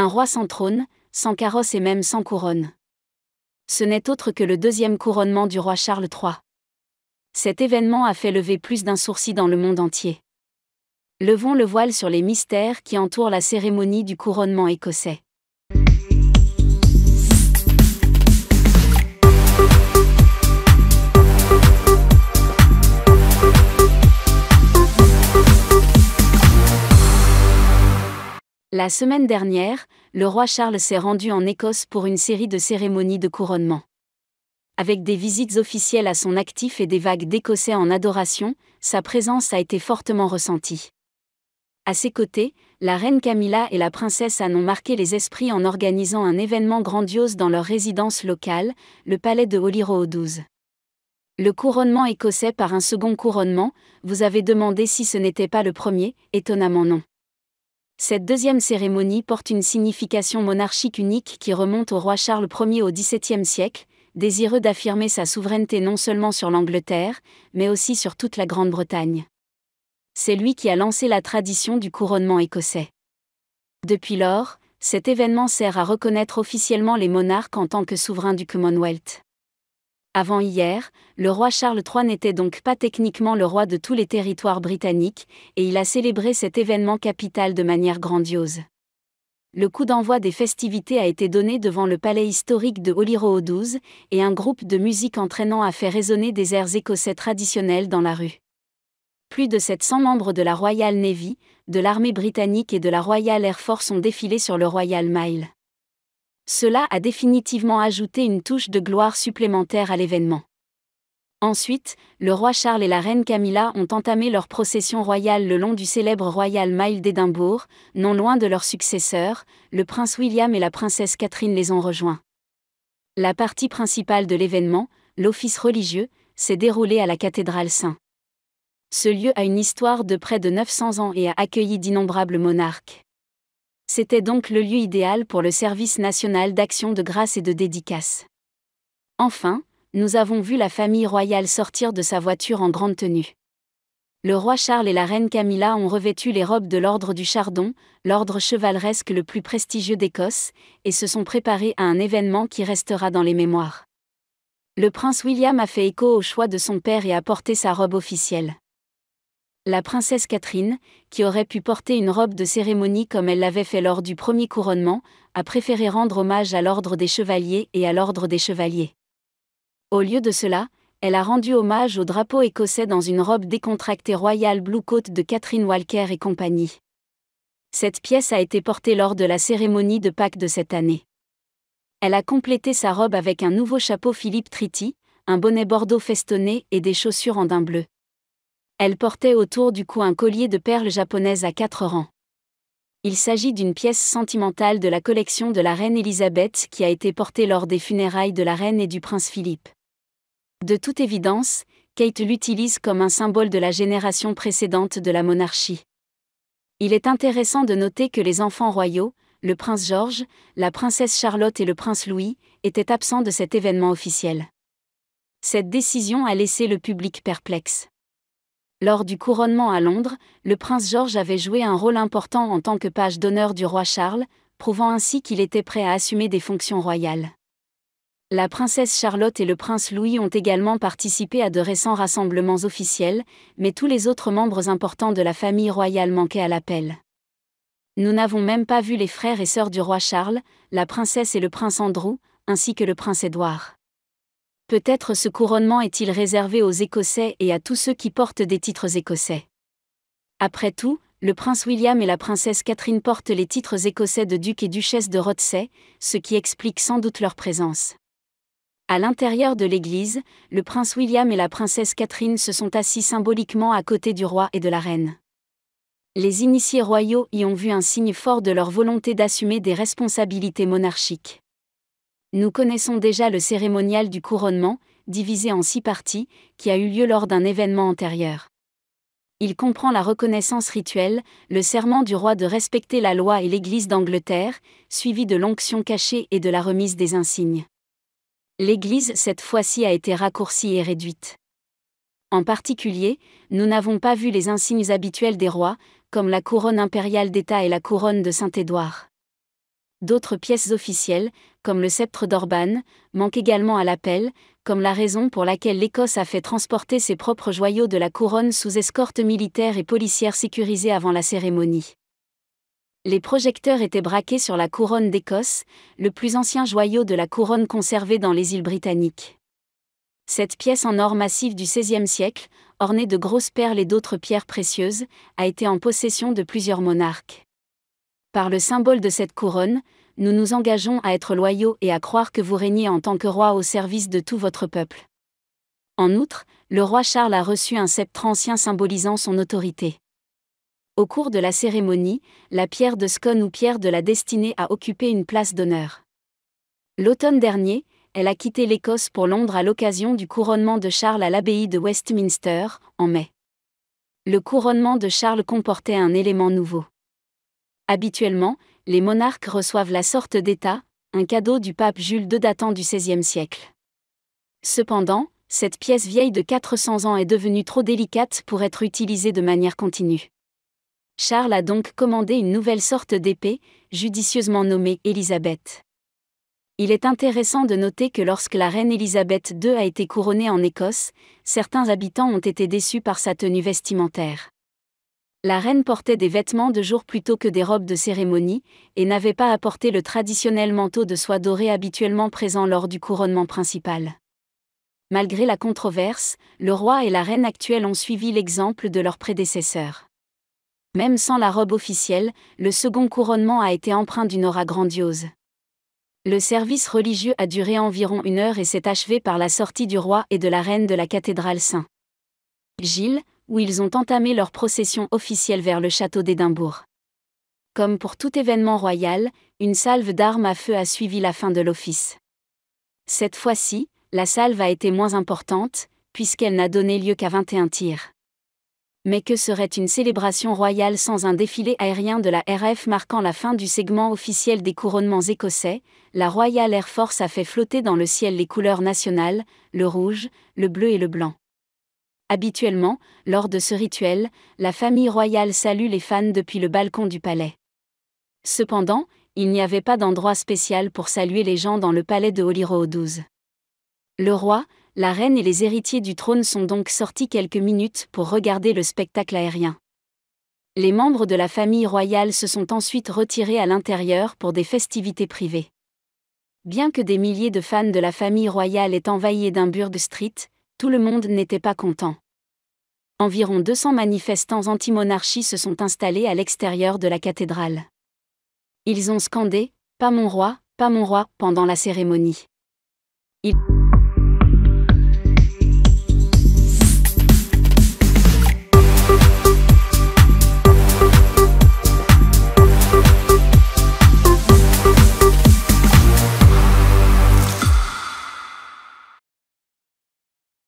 Un roi sans trône, sans carrosse et même sans couronne. Ce n'est autre que le deuxième couronnement du roi Charles III. Cet événement a fait lever plus d'un sourcil dans le monde entier. Levons le voile sur les mystères qui entourent la cérémonie du couronnement écossais. La semaine dernière, le roi Charles s'est rendu en Écosse pour une série de cérémonies de couronnement. Avec des visites officielles à son actif et des vagues d'Écossais en adoration, sa présence a été fortement ressentie. À ses côtés, la reine Camilla et la princesse Anne ont marqué les esprits en organisant un événement grandiose dans leur résidence locale, le palais de Holyrood. Le couronnement écossais par un second couronnement, vous avez demandé si ce n'était pas le premier, étonnamment non. Cette deuxième cérémonie porte une signification monarchique unique qui remonte au roi Charles Ier au XVIIe siècle, désireux d'affirmer sa souveraineté non seulement sur l'Angleterre, mais aussi sur toute la Grande-Bretagne. C'est lui qui a lancé la tradition du couronnement écossais. Depuis lors, cet événement sert à reconnaître officiellement les monarques en tant que souverains du Commonwealth. Avant hier, le roi Charles III n'était donc pas techniquement le roi de tous les territoires britanniques, et il a célébré cet événement capital de manière grandiose. Le coup d'envoi des festivités a été donné devant le palais historique de Holyrood, et un groupe de musique entraînant a fait résonner des airs écossais traditionnels dans la rue. Plus de 700 membres de la Royal Navy, de l'armée britannique et de la Royal Air Force ont défilé sur le Royal Mile. Cela a définitivement ajouté une touche de gloire supplémentaire à l'événement. Ensuite, le roi Charles et la reine Camilla ont entamé leur procession royale le long du célèbre Royal Mile d'Édimbourg, non loin de leurs successeurs, le prince William et la princesse Catherine les ont rejoints. La partie principale de l'événement, l'office religieux, s'est déroulée à la cathédrale St. Ce lieu a une histoire de près de 900 ans et a accueilli d'innombrables monarques. C'était donc le lieu idéal pour le service national d'action de grâce et de dédicace. Enfin, nous avons vu la famille royale sortir de sa voiture en grande tenue. Le roi Charles et la reine Camilla ont revêtu les robes de l'ordre du Chardon, l'ordre chevaleresque le plus prestigieux d'Écosse, et se sont préparés à un événement qui restera dans les mémoires. Le prince William a fait écho au choix de son père et a porté sa robe officielle. La princesse Catherine, qui aurait pu porter une robe de cérémonie comme elle l'avait fait lors du premier couronnement, a préféré rendre hommage à l'ordre des chevaliers et à l'ordre des chevaliers. Au lieu de cela, elle a rendu hommage au drapeau écossais dans une robe décontractée Royal Blue Coat de Catherine Walker et compagnie. Cette pièce a été portée lors de la cérémonie de Pâques de cette année. Elle a complété sa robe avec un nouveau chapeau Philippe Treaty, un bonnet bordeaux festonné et des chaussures en daim bleu. Elle portait autour du cou un collier de perles japonaises à 4 rangs. Il s'agit d'une pièce sentimentale de la collection de la reine Élisabeth qui a été portée lors des funérailles de la reine et du prince Philippe. De toute évidence, Kate l'utilise comme un symbole de la génération précédente de la monarchie. Il est intéressant de noter que les enfants royaux, le prince George, la princesse Charlotte et le prince Louis, étaient absents de cet événement officiel. Cette décision a laissé le public perplexe. Lors du couronnement à Londres, le prince George avait joué un rôle important en tant que page d'honneur du roi Charles, prouvant ainsi qu'il était prêt à assumer des fonctions royales. La princesse Charlotte et le prince Louis ont également participé à de récents rassemblements officiels, mais tous les autres membres importants de la famille royale manquaient à l'appel. Nous n'avons même pas vu les frères et sœurs du roi Charles, la princesse et le prince Andrew, ainsi que le prince Édouard. Peut-être ce couronnement est-il réservé aux Écossais et à tous ceux qui portent des titres écossais. Après tout, le prince William et la princesse Catherine portent les titres écossais de duc et duchesse de Rothesay, ce qui explique sans doute leur présence. À l'intérieur de l'église, le prince William et la princesse Catherine se sont assis symboliquement à côté du roi et de la reine. Les initiés royaux y ont vu un signe fort de leur volonté d'assumer des responsabilités monarchiques. Nous connaissons déjà le cérémonial du couronnement, divisé en 6 parties, qui a eu lieu lors d'un événement antérieur. Il comprend la reconnaissance rituelle, le serment du roi de respecter la loi et l'Église d'Angleterre, suivi de l'onction cachée et de la remise des insignes. L'Église cette fois-ci a été raccourcie et réduite. En particulier, nous n'avons pas vu les insignes habituels des rois, comme la couronne impériale d'État et la couronne de Saint-Édouard. D'autres pièces officielles, comme le sceptre d'Orban, manquent également à l'appel, comme la raison pour laquelle l'Écosse a fait transporter ses propres joyaux de la couronne sous escorte militaire et policière sécurisée avant la cérémonie. Les projecteurs étaient braqués sur la couronne d'Écosse, le plus ancien joyau de la couronne conservé dans les îles britanniques. Cette pièce en or massif du XVIe siècle, ornée de grosses perles et d'autres pierres précieuses, a été en possession de plusieurs monarques. Par le symbole de cette couronne, nous nous engageons à être loyaux et à croire que vous régnez en tant que roi au service de tout votre peuple. En outre, le roi Charles a reçu un sceptre ancien symbolisant son autorité. Au cours de la cérémonie, la pierre de Scone ou pierre de la destinée a occupé une place d'honneur. L'automne dernier, elle a quitté l'Écosse pour Londres à l'occasion du couronnement de Charles à l'abbaye de Westminster, en mai. Le couronnement de Charles comportait un élément nouveau. Habituellement, les monarques reçoivent la sorte d'état, un cadeau du pape Jules II datant du XVIe siècle. Cependant, cette pièce vieille de 400 ans est devenue trop délicate pour être utilisée de manière continue. Charles a donc commandé une nouvelle sorte d'épée, judicieusement nommée Élisabeth. Il est intéressant de noter que lorsque la reine Élisabeth II a été couronnée en Écosse, certains habitants ont été déçus par sa tenue vestimentaire. La reine portait des vêtements de jour plutôt que des robes de cérémonie, et n'avait pas apporté le traditionnel manteau de soie dorée habituellement présent lors du couronnement principal. Malgré la controverse, le roi et la reine actuelle ont suivi l'exemple de leurs prédécesseurs. Même sans la robe officielle, le second couronnement a été empreint d'une aura grandiose. Le service religieux a duré environ 1 heure et s'est achevé par la sortie du roi et de la reine de la cathédrale Saint-Gilles, où ils ont entamé leur procession officielle vers le château d'Édimbourg. Comme pour tout événement royal, une salve d'armes à feu a suivi la fin de l'office. Cette fois-ci, la salve a été moins importante, puisqu'elle n'a donné lieu qu'à 21 tirs. Mais que serait une célébration royale sans un défilé aérien de la RAF marquant la fin du segment officiel des couronnements écossais? La Royal Air Force a fait flotter dans le ciel les couleurs nationales, le rouge, le bleu et le blanc. Habituellement, lors de ce rituel, la famille royale salue les fans depuis le balcon du palais. Cependant, il n'y avait pas d'endroit spécial pour saluer les gens dans le palais de Holyrood 12. Le roi, la reine et les héritiers du trône sont donc sortis quelques minutes pour regarder le spectacle aérien. Les membres de la famille royale se sont ensuite retirés à l'intérieur pour des festivités privées. Bien que des milliers de fans de la famille royale aient envahi Edinburgh Street, tout le monde n'était pas content. Environ 200 manifestants anti-monarchie se sont installés à l'extérieur de la cathédrale. Ils ont scandé « Pas mon roi » pendant la cérémonie. Ils